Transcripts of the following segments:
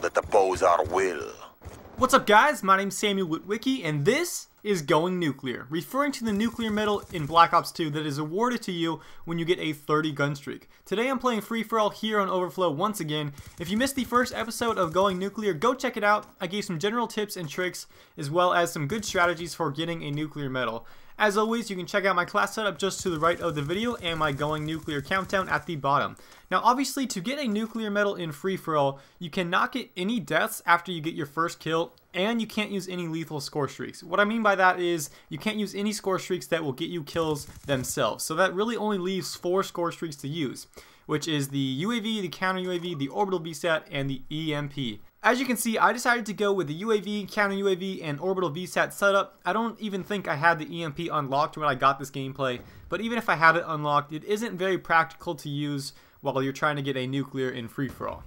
that the bows are will. What's up guys, my name's Samuel Witwicky and this is Going Nuclear, referring to the nuclear medal in Black Ops 2 that is awarded to you when you get a 30 gun streak. Today I'm playing free-for-all here on Overflow once again. If you missed the first episode of Going Nuclear, go check it out. I gave some general tips and tricks as well as some good strategies for getting a nuclear medal. As always, you can check out my class setup just to the right of the video and my Going Nuclear countdown at the bottom. Now obviously, to get a nuclear medal in free-for-all, you cannot get any deaths after you get your first kill, and you can't use any lethal score streaks. What I mean by that is, you can't use any score streaks that will get you kills themselves. So that really only leaves 4 score streaks to use, which is the UAV, the counter UAV, the orbital VSAT, and the EMP. As you can see, I decided to go with the UAV, counter UAV, and orbital VSAT setup. I don't even think I had the EMP unlocked when I got this gameplay, but even if I had it unlocked, it isn't very practical to use while you're trying to get a nuclear in free-for-all.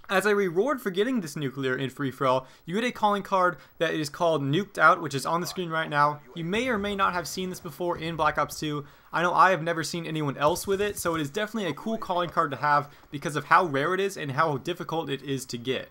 As a reward for getting this nuclear in free-for-all, you get a calling card that is called Nuked Out, which is on the screen right now. You may or may not have seen this before in Black Ops 2. I know I have never seen anyone else with it, so it is definitely a cool calling card to have because of how rare it is and how difficult it is to get.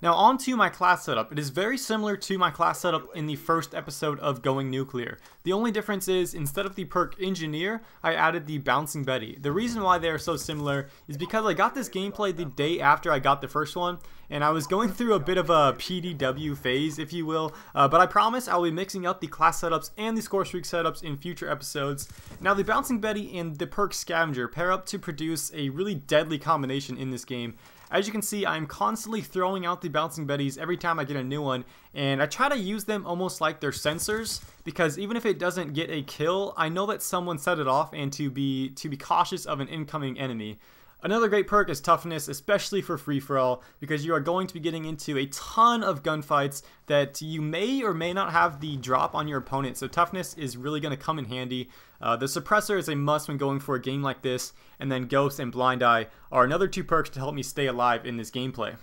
Now on to my class setup. It is very similar to my class setup in the first episode of Going Nuclear. The only difference is, instead of the perk Engineer, I added the Bouncing Betty. The reason why they are so similar is because I got this gameplay the day after I got the first one, and I was going through a bit of a PDW phase, if you will, but I promise I'll be mixing up the class setups and the score streak setups in future episodes. Now the Bouncing Betty and the perk Scavenger pair up to produce a really deadly combination in this game. As you can see, I'm constantly throwing out the Bouncing Betties every time I get a new one, and I try to use them almost like they're sensors, because even if it doesn't get a kill, I know that someone set it off and to be cautious of an incoming enemy. Another great perk is Toughness, especially for free-for-all, because you are going to be getting into a ton of gunfights that you may or may not have the drop on your opponent, so Toughness is really going to come in handy. The Suppressor is a must when going for a game like this, and then Ghost and Blind Eye are another 2 perks to help me stay alive in this gameplay.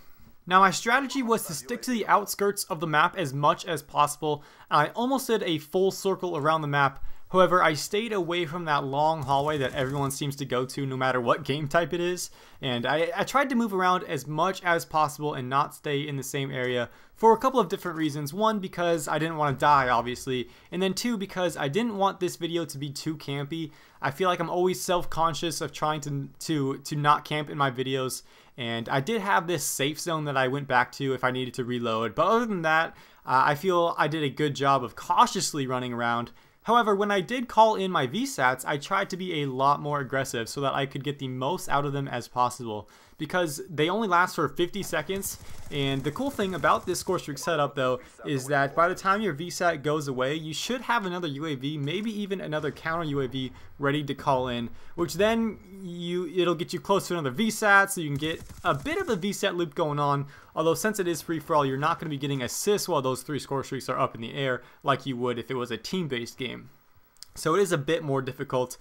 Now my strategy was to stick to the outskirts of the map as much as possible, and I almost did a full circle around the map. However, I stayed away from that long hallway that everyone seems to go to no matter what game type it is, and I tried to move around as much as possible and not stay in the same area for a couple of different reasons. One, because I didn't want to die, obviously, and then 2, because I didn't want this video to be too campy. I feel like I'm always self-conscious of trying to not camp in my videos, and I did have this safe zone that I went back to if I needed to reload, but other than that, I feel I did a good job of cautiously running around. However, when I did call in my VSATs, I tried to be a lot more aggressive so that I could get the most out of them as possible, because they only last for 50 seconds, and the cool thing about this score streak setup though is that by the time your VSAT goes away, you should have another UAV, maybe even another counter UAV ready to call in, which then it'll get you close to another VSAT, so you can get a bit of a VSAT loop going on. Although since it is free-for-all, you're not going to be getting assists while those 3 score streaks are up in the air like you would if it was a team-based game. So it is a bit more difficult,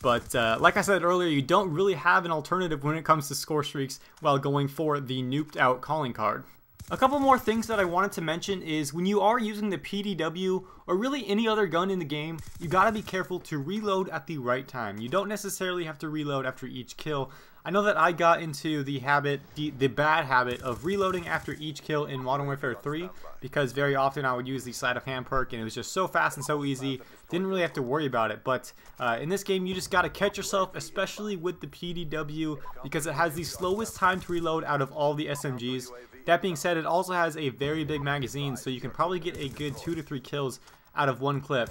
but like I said earlier, you don't really have an alternative when it comes to score streaks while going for the Nuked Out calling card. A couple more things that I wanted to mention is when you are using the PDW or really any other gun in the game, you gotta be careful to reload at the right time. You don't necessarily have to reload after each kill. I know that I got into the bad habit of reloading after each kill in Modern Warfare 3 because very often I would use the sleight of hand perk and it was just so fast and so easy, didn't really have to worry about it. But in this game you just gotta catch yourself, especially with the PDW, because it has the slowest time to reload out of all the SMGs. That being said, it also has a very big magazine, so you can probably get a good 2 to 3 kills out of one clip.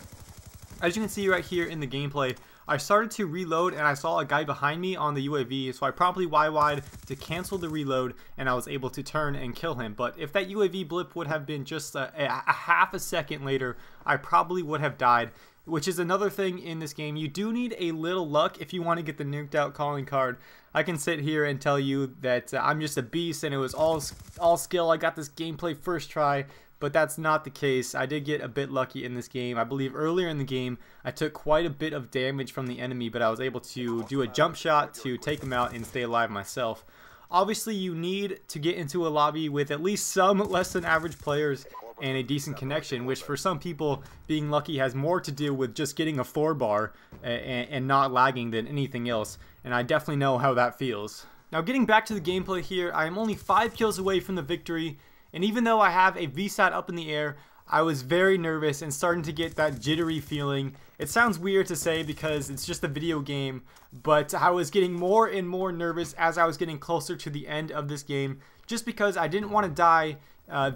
As you can see right here in the gameplay, I started to reload and I saw a guy behind me on the UAV, so I promptly YY'd to cancel the reload and I was able to turn and kill him. But if that UAV blip would have been just a half a second later, I probably would have died, which is another thing in this game. You do need a little luck if you want to get the Nuked Out calling card. I can sit here and tell you that I'm just a beast and it was all skill. I got this gameplay first try, but that's not the case. I did get a bit lucky in this game. I believe earlier in the game I took quite a bit of damage from the enemy, but I was able to do a jump shot to take him out and stay alive myself. Obviously you need to get into a lobby with at least some less than average players and a decent connection, which for some people, being lucky has more to do with just getting a 4-bar and not lagging than anything else, and I definitely know how that feels. Now getting back to the gameplay here, I am only 5 kills away from the victory, and even though I have a VSAT up in the air, I was very nervous and starting to get that jittery feeling. It sounds weird to say because it's just a video game, but I was getting more and more nervous as I was getting closer to the end of this game, just because I didn't want to die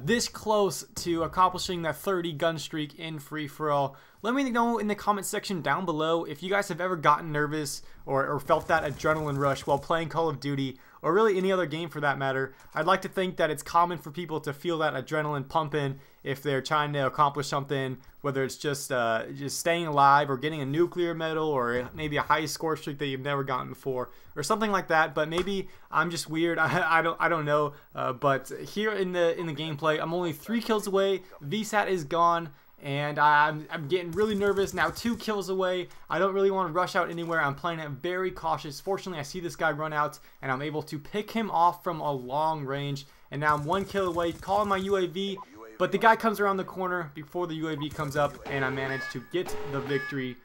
this close to accomplishing that 30 gun streak in free-for-all. Let me know in the comment section down below if you guys have ever gotten nervous or felt that adrenaline rush while playing Call of Duty, or really any other game for that matter. I'd like to think that it's common for people to feel that adrenaline pumping if they're trying to accomplish something, whether it's just staying alive or getting a nuclear medal or maybe a high score streak that you've never gotten before or something like that. But maybe I'm just weird. I don't know. But here in the gameplay, I'm only 3 kills away. VSAT is gone. And I'm getting really nervous. Now 2 kills away. I don't really want to rush out anywhere. I'm playing it very cautious. Fortunately, I see this guy run out, and I'm able to pick him off from a long range. And now I'm 1 kill away, calling my UAV. But the guy comes around the corner before the UAV comes up, and I managed to get the victory.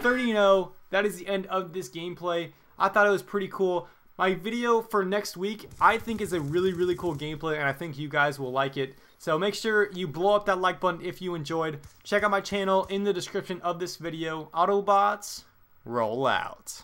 30-0. That is the end of this gameplay. I thought it was pretty cool. My video for next week, I think, is a really cool gameplay, and I think you guys will like it. So make sure you blow up that like button if you enjoyed. Check out my channel in the description of this video. Autobots, roll out.